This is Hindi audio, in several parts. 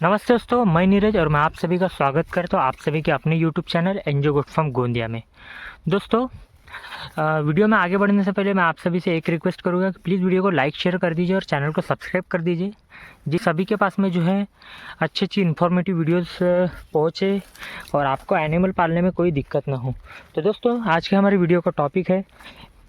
नमस्ते दोस्तों, मैं नीरज और मैं आप सभी का स्वागत करता हूँ आप सभी के अपने YouTube channel NGO good from Gondia में। दोस्तों, वीडियो में आगे बढ़ने से पहले मैं आप सभी से एक रिक्वेस्ट करूँगा कि प्लीज़ वीडियो को लाइक शेयर कर दीजिए और चैनल को सब्सक्राइब कर दीजिए, जिस सभी के पास में जो है अच्छी अच्छी इन्फॉर्मेटिव वीडियोस पहुँचे और आपको एनिमल पालने में कोई दिक्कत ना हो। तो दोस्तों, आज के हमारे वीडियो का टॉपिक है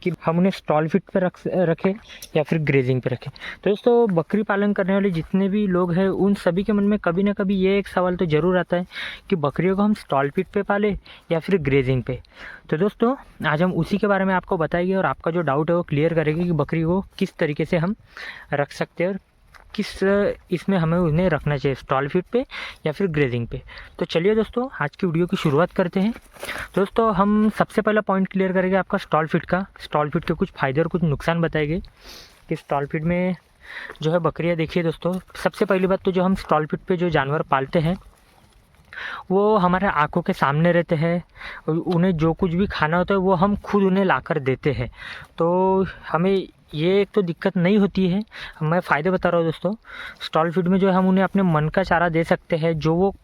कि हम उन्हें स्टॉल फिट पर रखें या फिर ग्रेजिंग पे रखें। तो दोस्तों, बकरी पालन करने वाले जितने भी लोग हैं उन सभी के मन में कभी ना कभी ये एक सवाल तो ज़रूर आता है कि बकरियों को हम स्टॉल फिट पे पालें या फिर ग्रेजिंग पे। तो दोस्तों, आज हम उसी के बारे में आपको बताएंगे और आपका जो डाउट है वो क्लियर करेंगे कि बकरी को किस तरीके से हम रख सकते हैं और किस इसमें हमें उन्हें रखना चाहिए, स्टॉल फिट पे या फिर ग्रेजिंग पे। तो चलिए दोस्तों, आज की वीडियो की शुरुआत करते हैं। दोस्तों, हम सबसे पहला पॉइंट क्लियर करेंगे आपका स्टॉल फिट का। स्टॉल फिट के कुछ फ़ायदे और कुछ नुकसान बताएंगे कि स्टॉल फिट में जो है बकरियां, देखिए दोस्तों, सबसे पहली बात तो जो हम स्टॉल फिट पे जो जानवर पालते हैं वो हमारे आंखों के सामने रहते हैं। उन्हें जो कुछ भी खाना होता है वो हम खुद उन्हें लाकर देते हैं, तो हमें ये एक तो दिक्कत नहीं होती है। मैं फ़ायदे बता रहा हूँ दोस्तों। स्टॉल फीड में जो है हम उन्हें अपने मन का चारा दे सकते हैं जो वो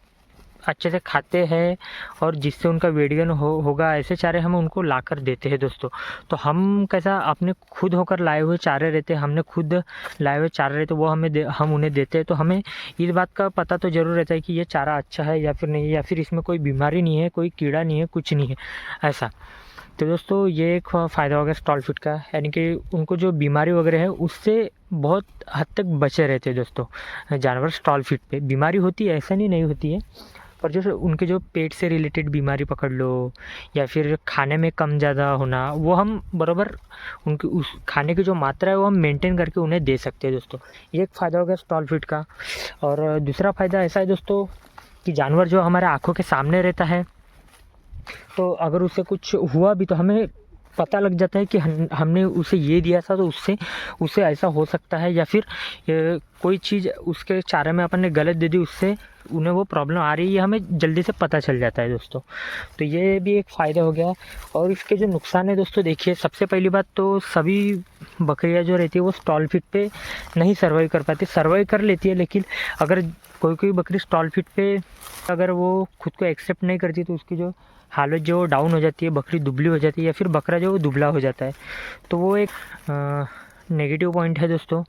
अच्छे से खाते हैं और जिससे उनका वेट गेन होगा, ऐसे चारे हम उनको लाकर देते हैं दोस्तों। तो हम कैसा अपने खुद होकर लाए हुए चारे रहते हैं, हमने खुद लाए हुए चारे रहते वो हम उन्हें देते हैं, तो हमें इस बात का पता तो ज़रूर रहता है कि ये चारा अच्छा है या फिर नहीं, या फिर इसमें कोई बीमारी नहीं है, कोई कीड़ा नहीं है, कुछ नहीं है ऐसा। तो दोस्तों, ये एक फ़ायदा होगा स्टॉल फिट का, यानी कि उनको जो बीमारी वगैरह है उससे बहुत हद तक बचे रहते हैं दोस्तों जानवर। स्टॉल फिट पे बीमारी होती है ऐसा नहीं होती है, पर जो उनके जो पेट से रिलेटेड बीमारी पकड़ लो या फिर खाने में कम ज़्यादा होना, वो हम बराबर उनकी उस खाने की जो मात्रा है वो हम मेंटेन करके उन्हें दे सकते हैं दोस्तों। ये एक फ़ायदा होगा स्टॉल फिट का। और दूसरा फ़ायदा ऐसा है दोस्तों कि जानवर जो हमारे आँखों के सामने रहता है, तो अगर उससे कुछ हुआ भी तो हमें पता लग जाता है कि हमने उसे ये दिया था तो उससे उसे ऐसा हो सकता है, या फिर कोई चीज़ उसके चारे में अपन ने गलत दे दी, उससे उन्हें वो प्रॉब्लम आ रही है, ये हमें जल्दी से पता चल जाता है दोस्तों। तो ये भी एक फ़ायदा हो गया। और इसके जो नुकसान है दोस्तों, देखिए, सबसे पहली बात तो सभी बकरियां जो रहती है वो स्टॉल फिट पे नहीं सर्वाइव कर पाती। सर्वाइव कर लेती है, लेकिन अगर कोई बकरी स्टॉल फिट पे अगर वो खुद को एक्सेप्ट नहीं करती तो उसकी जो हालत जो डाउन हो जाती है, बकरी दुबली हो जाती है या फिर बकरा जो दुबला हो जाता है, तो वो एक नेगेटिव पॉइंट है दोस्तों।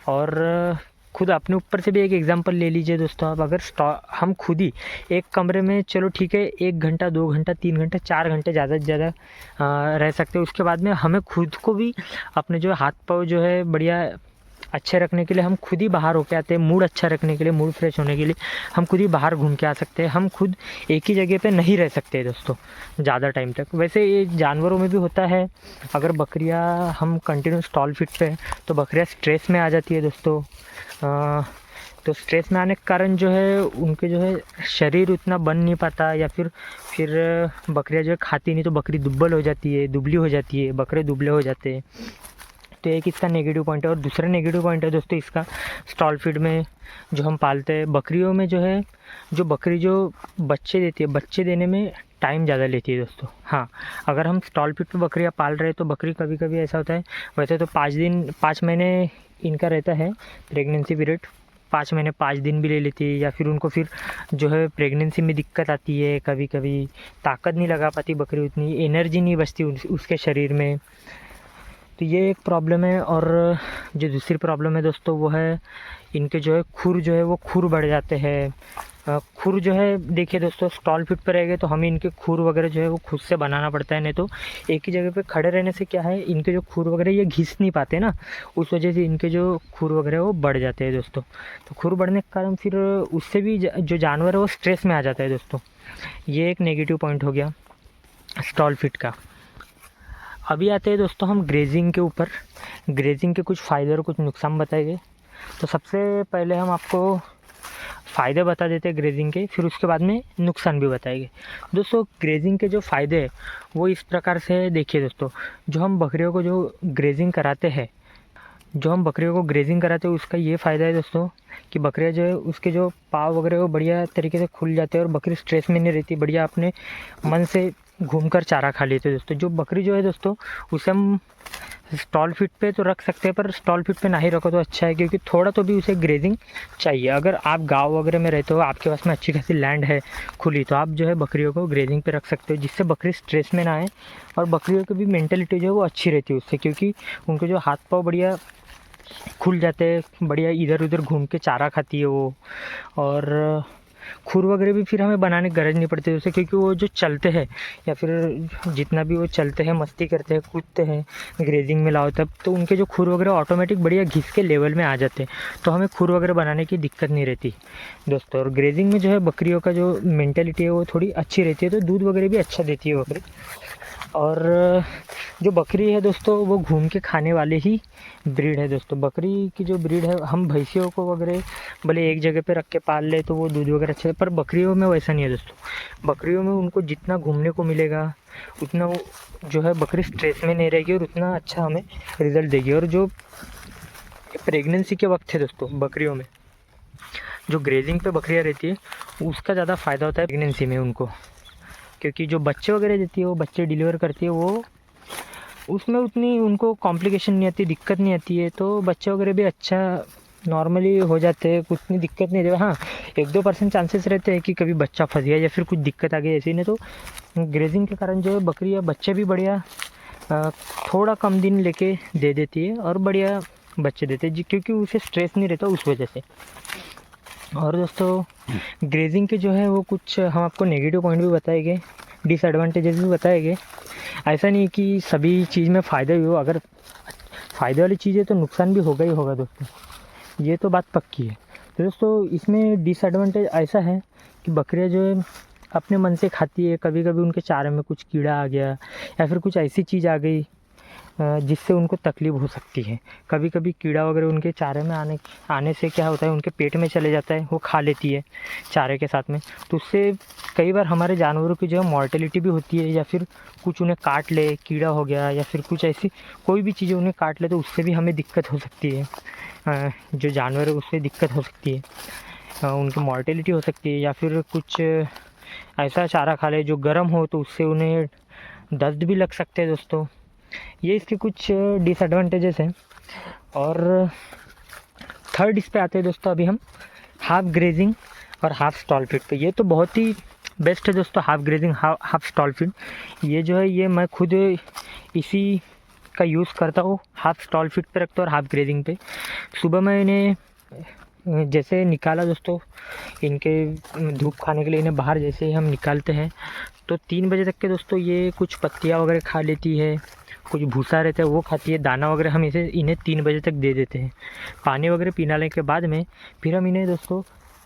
और खुद अपने ऊपर से भी एक एग्जांपल ले लीजिए दोस्तों आप। अगर हम खुद ही एक कमरे में, चलो ठीक है, 1 घंटा 2 घंटा 3 घंटे 4 घंटे ज़्यादा से ज़्यादा रह सकते हैं, उसके बाद में हमें खुद को भी अपने जो हाथ पाँव जो है बढ़िया अच्छे रखने के लिए हम खुद ही बाहर होके आते हैं। मूड अच्छा रखने के लिए, मूड फ्रेश होने के लिए हम खुद ही बाहर घूम के आ सकते हैं। हम खुद एक ही जगह पे नहीं रह सकते दोस्तों ज़्यादा टाइम तक। वैसे ये जानवरों में भी होता है। अगर बकरियां हम कंटिन्यू स्टॉल फिट पे हैं तो बकरियां स्ट्रेस में आ जाती है दोस्तों। तो स्ट्रेस में आने के कारण जो है उनके जो है शरीर उतना बन नहीं पाता, या फिर बकरियां जो है खाती नहीं, तो बकरी दुब्बल हो जाती है, दुबली हो जाती है, बकरे दुबले हो जाते हैं। तो एक इसका नेगेटिव पॉइंट है। और दूसरा नेगेटिव पॉइंट है दोस्तों इसका, स्टॉल फीड में जो हम पालते हैं बकरियों में जो है, जो बकरी जो बच्चे देती है, बच्चे देने में टाइम ज़्यादा लेती है दोस्तों। हाँ, अगर हम स्टॉल फीड पे बकरियाँ पाल रहे हैं तो बकरी कभी कभी ऐसा होता है, वैसे तो 5 महीने इनका रहता है प्रेगनेंसी पीरियड, 5 महीने 5 दिन भी ले लेती है, या फिर उनको फिर जो है प्रेगनेंसी में दिक्कत आती है, कभी कभी ताकत नहीं लगा पाती बकरी, उतनी एनर्जी नहीं बचती उसके शरीर में, तो ये एक प्रॉब्लम है। और जो दूसरी प्रॉब्लम है दोस्तों वो है इनके जो है खुर जो है वो खुर बढ़ जाते हैं। खुर जो है, देखिए दोस्तों, स्टॉल फिट पर रहेंगे तो हमें इनके खुर वगैरह जो है वो खुद से बनाना पड़ता है, नहीं तो एक ही जगह पे खड़े रहने से क्या है, इनके जो खुर वगैरह ये घिस नहीं पाते ना, उस वजह से इनके जो खुर वगैरह वो बढ़ जाते हैं दोस्तों। तो खुर बढ़ने के कारण फिर उससे भी जो जानवर है वो स्ट्रेस में आ जाता है दोस्तों। ये एक नेगेटिव पॉइंट हो गया स्टॉल फिट का। अभी आते हैं दोस्तों हम ग्रेजिंग के ऊपर। ग्रेजिंग के कुछ फ़ायदे और कुछ नुकसान बताएंगे। तो सबसे पहले हम आपको फ़ायदे बता देते हैं ग्रेजिंग के, फिर उसके बाद में नुकसान भी बताएंगे। दोस्तों, ग्रेजिंग के जो फ़ायदे हैं वो इस प्रकार से है। देखिए दोस्तों, जो हम बकरियों को जो ग्रेजिंग कराते हैं उसका ये फ़ायदा है दोस्तों कि बकरियाँ जो है उसके जो पाँव वगैरह वो बढ़िया तरीके से खुल जाते हैं और बकरी स्ट्रेस में नहीं रहती, बढ़िया अपने मन से घूमकर चारा खा लेती है दोस्तों। जो बकरी जो है दोस्तों उसे हम स्टॉल फीड पे तो रख सकते हैं, पर स्टॉल फीड पे ना ही रखो तो अच्छा है, क्योंकि थोड़ा तो भी उसे ग्रेजिंग चाहिए। अगर आप गाँव वगैरह में रहते हो, आपके पास में अच्छी खासी लैंड है खुली, तो आप जो है बकरियों को ग्रेजिंग पे रख सकते हो, जिससे बकरी स्ट्रेस में ना आए और बकरियों की भी मेंटलिटी जो है वो अच्छी रहती है उससे, क्योंकि उनके जो हाथ पाँव बढ़िया खुल जाते हैं, बढ़िया इधर उधर घूम के चारा खाती है वो। और खुर वगैरह भी फिर हमें बनाने की गरज नहीं पड़ती उससे, क्योंकि वो जो चलते हैं या फिर जितना भी वो चलते हैं, मस्ती करते हैं, कूदते हैं, ग्रेजिंग में लाओ तब, तो उनके जो खुर वगैरह ऑटोमेटिक बढ़िया घिस के लेवल में आ जाते हैं, तो हमें खुर वगैरह बनाने की दिक्कत नहीं रहती दोस्तों। और ग्रेजिंग में जो है बकरियों का जो मेंटेलिटी है वो थोड़ी अच्छी रहती है, तो दूध वगैरह भी अच्छा देती है बकरी। और जो बकरी है दोस्तों वो घूम के खाने वाले ही ब्रीड है दोस्तों। बकरी की जो ब्रीड है, हम भैंसियों को वगैरह भले एक जगह पे रख के पाल ले तो वो दूध वगैरह अच्छा है, पर बकरियों में वैसा नहीं है दोस्तों। बकरियों में उनको जितना घूमने को मिलेगा उतना वो जो है बकरी स्ट्रेस में नहीं रहेगी और उतना अच्छा हमें रिज़ल्ट देगी। और जो प्रेगनेंसी के वक्त है दोस्तों बकरियों में जो ग्रेजिंग पे बकरियाँ रहती है उसका ज़्यादा फ़ायदा होता है प्रेगनेंसी में उनको, क्योंकि जो बच्चे वगैरह देती है, वो बच्चे डिलीवर करती है, वो उसमें उतनी उनको कॉम्प्लिकेशन नहीं आती, दिक्कत नहीं आती है, तो बच्चे वगैरह भी अच्छा नॉर्मली हो जाते हैं, कुछ नहीं दिक्कत नहीं रहती। हाँ 1-2% चांसेस रहते हैं कि कभी बच्चा फंस गया या फिर कुछ दिक्कत आ गई ऐसी, नहीं तो ग्रेजिंग के कारण जो है बकरी या बच्चे भी बढ़िया थोड़ा कम दिन लेके दे देती है और बढ़िया बच्चे देते हैं, क्योंकि उसे स्ट्रेस नहीं रहता उस वजह से। और दोस्तों ग्रेजिंग के जो है वो कुछ हम आपको नेगेटिव पॉइंट भी बताएंगे, डिसएडवांटेजेस भी बताएंगे। ऐसा नहीं कि सभी चीज़ में फ़ायदा ही हो, अगर फ़ायदे वाली चीज़ है तो नुकसान भी होगा ही होगा दोस्तों, ये तो बात पक्की है। तो दोस्तों इसमें डिसएडवांटेज ऐसा है कि बकरियां जो है अपने मन से खाती है, कभी कभी उनके चारे में कुछ कीड़ा आ गया या फिर कुछ ऐसी चीज़ आ गई जिससे उनको तकलीफ़ हो सकती है। कभी कभी कीड़ा वगैरह उनके चारे में आने से क्या होता है, उनके पेट में चले जाता है, वो खा लेती है चारे के साथ में, तो उससे कई बार हमारे जानवरों की जो है मॉर्टेलिटी भी होती है, या फिर कुछ उन्हें काट ले, कीड़ा हो गया या फिर कुछ ऐसी कोई भी चीज़ें उन्हें काट ले, तो उससे भी हमें दिक्कत हो सकती है। जो जानवर है उससे दिक्कत हो सकती है, उनकी मॉर्टेलिटी हो सकती है, या फिर कुछ ऐसा चारा खा ले जो गर्म हो तो उससे उन्हें दर्द भी लग सकते हैं दोस्तों। ये इसके कुछ डिसएडवांटेजेस हैं। और थर्ड इस पे आते हैं दोस्तों अभी हम हाफ ग्रेजिंग और हाफ स्टॉल फीड पे। ये तो बहुत ही बेस्ट है दोस्तों, half grazing half stall feed. ये जो है ये मैं खुद इसी का यूज़ करता हूँ, हाफ स्टॉल फीड पे रखता हूँ और हाफ ग्रेजिंग पे। सुबह मैं इन्हें जैसे निकाला दोस्तों, इनके धूप खाने के लिए इन्हें बाहर जैसे ही हम निकालते हैं तो 3 बजे तक के दोस्तों ये कुछ पत्तियाँ वगैरह खा लेती है, कुछ भूसा रहता है वो खाती है, दाना वगैरह हम इन्हें 3 बजे तक दे देते हैं। पानी वगैरह पिलाने के बाद में फिर हम इन्हें दोस्तों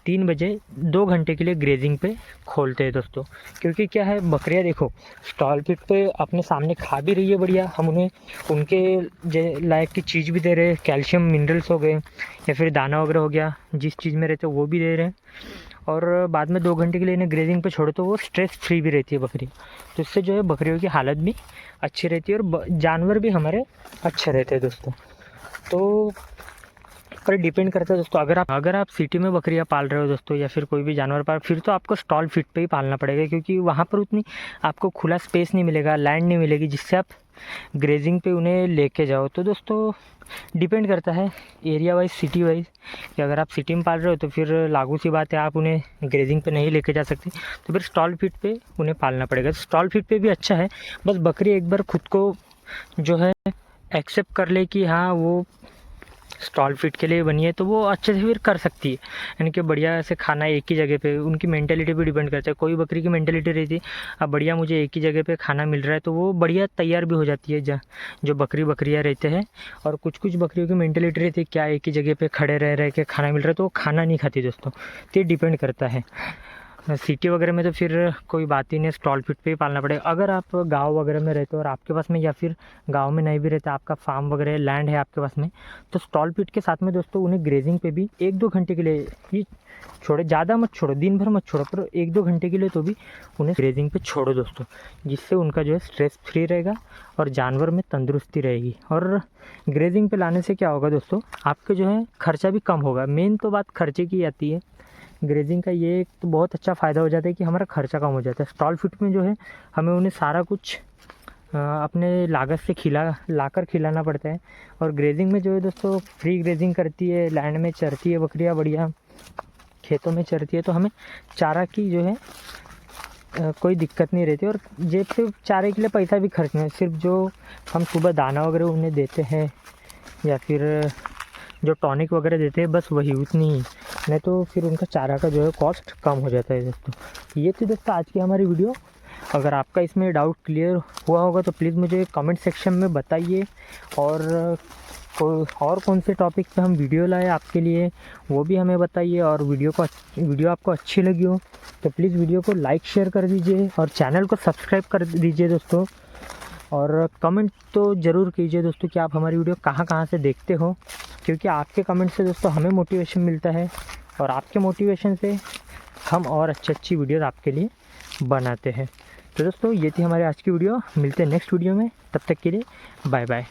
3 बजे 2 घंटे के लिए ग्रेजिंग पे खोलते हैं दोस्तों। क्योंकि क्या है, बकरियां देखो स्टॉल फीड पे अपने सामने खा भी रही है बढ़िया, हम उन्हें उनके लायक की चीज़ भी दे रहे हैं, कैल्शियम मिनरल्स हो गए या फिर दाना वगैरह हो गया, जिस चीज़ में रहते वो भी दे रहे हैं। और बाद में 2 घंटे के लिए इन्हें ग्रेजिंग पे छोड़ो तो वो स्ट्रेस फ्री भी रहती है बकरी, तो इससे जो है बकरियों की हालत भी अच्छी रहती है और जानवर भी हमारे अच्छे रहते हैं दोस्तों। तो पर डिपेंड करता है दोस्तों, अगर आप सिटी में बकरियां पाल रहे हो दोस्तों या फिर कोई भी जानवर पाल, फिर तो आपको स्टॉल फीड पे ही पालना पड़ेगा, क्योंकि वहाँ पर उतनी आपको खुला स्पेस नहीं मिलेगा, लैंड नहीं मिलेगी जिससे आप ग्रेजिंग पे उन्हें लेके जाओ। तो दोस्तों डिपेंड करता है एरिया वाइज, सिटी वाइज, कि अगर आप सिटी में पाल रहे हो तो फिर लागू सी बात है आप उन्हें ग्रेजिंग पे नहीं लेके जा सकते, तो फिर स्टॉल फीड पे उन्हें पालना पड़ेगा। स्टॉल फीड पे भी अच्छा है, बस बकरी एक बार खुद को जो है एक्सेप्ट कर ले कि हाँ वो स्टॉल फीड के लिए बनी है, तो वो अच्छे से फिर कर सकती है, यानी कि बढ़िया से खाना एक ही जगह पे। उनकी मेंटेलिटी भी डिपेंड करता है, कोई बकरी की मेंटेलिटी रहती है अब बढ़िया मुझे एक ही जगह पे खाना मिल रहा है, तो वो बढ़िया तैयार भी हो जाती है जो बकरियाँ रहते हैं। और कुछ बकरियों की मेंटेलिटी रहती है क्या एक ही जगह पे खड़े रह के खाना मिल रहा है तो वो खाना नहीं खाती दोस्तों, तो ये डिपेंड करता है। सिटी वगैरह में तो फिर कोई बात ही नहीं, स्टॉल फीड पे ही पालना पड़ेगा। अगर आप गांव वगैरह में रहते हो और आपके पास में, या फिर गांव में नहीं भी रहते, आपका फार्म वगैरह लैंड है आपके पास में, तो स्टॉल फीड के साथ में दोस्तों उन्हें ग्रेजिंग पे भी 1-2 घंटे के लिए ही छोड़ो, ज़्यादा मत छोड़ो, दिन भर मत छोड़ो, पर 1-2 घंटे के लिए तो भी उन्हें ग्रेजिंग पे छोड़ो दोस्तों, जिससे उनका जो है स्ट्रेस फ्री रहेगा और जानवर में तंदुरुस्ती रहेगी। और ग्रेजिंग पे लाने से क्या होगा दोस्तों, आपके जो है खर्चा भी कम होगा। मेन तो बात खर्चे की आती है ग्रेजिंग का ये एक तो बहुत अच्छा फ़ायदा हो जाता है कि हमारा खर्चा कम हो जाता है। स्टॉल फीड में जो है हमें उन्हें सारा कुछ अपने लागत से लाकर खिलाना पड़ता है। और ग्रेजिंग में जो है दोस्तों फ्री ग्रेजिंग करती है, लैंड में चरती है बकरियाँ बढ़िया, खेतों में चरती है, तो हमें चारा की जो है कोई दिक्कत नहीं रहती और जेब से चारे के लिए पैसा भी खर्च नहीं, सिर्फ जो हम सुबह दाना वगैरह उन्हें देते हैं या फिर जो टॉनिक वगैरह देते हैं बस वही उतनी ही, नहीं तो फिर उनका चारा का जो है कॉस्ट कम हो जाता है दोस्तों। ये थी दोस्तों आज की हमारी वीडियो। अगर आपका इसमें डाउट क्लियर हुआ होगा तो प्लीज़ मुझे कमेंट सेक्शन में बताइए, और कौन से टॉपिक पे हम वीडियो लाए आपके लिए वो भी हमें बताइए। और वीडियो आपको अच्छी लगी हो तो प्लीज़ वीडियो को लाइक शेयर कर दीजिए और चैनल को सब्सक्राइब कर दीजिए दोस्तों। और कमेंट तो ज़रूर कीजिए दोस्तों कि आप हमारी वीडियो कहाँ से देखते हो, क्योंकि आपके कमेंट से दोस्तों हमें मोटिवेशन मिलता है और आपके मोटिवेशन से हम और अच्छी वीडियोज़ आपके लिए बनाते हैं। तो दोस्तों ये थी हमारी आज की वीडियो, मिलते हैं नेक्स्ट वीडियो में, तब तक के लिए बाय बाय।